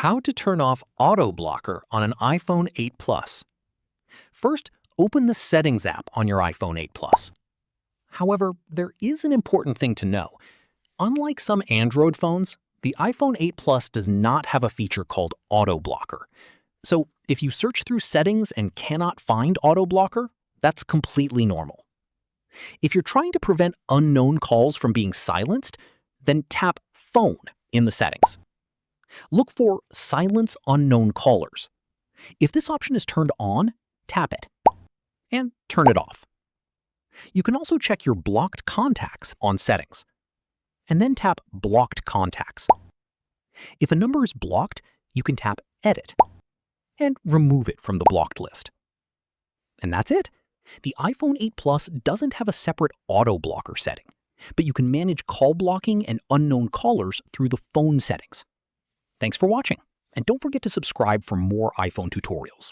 How to turn off auto blocker on an iPhone 8 Plus. First, open the Settings app on your iPhone 8 Plus. However, there is an important thing to know. Unlike some Android phones, the iPhone 8 Plus does not have a feature called auto blocker. So if you search through settings and cannot find auto blocker, that's completely normal. If you're trying to prevent unknown calls from being silenced, then tap Phone in the settings. Look for Silence Unknown Callers. If this option is turned on, tap it and turn it off. You can also check your blocked contacts on Settings, and then tap Blocked Contacts. If a number is blocked, you can tap Edit and remove it from the blocked list. And that's it. The iPhone 8 Plus doesn't have a separate auto blocker setting, but you can manage call blocking and unknown callers through the phone settings. Thanks for watching, and don't forget to subscribe for more iPhone tutorials.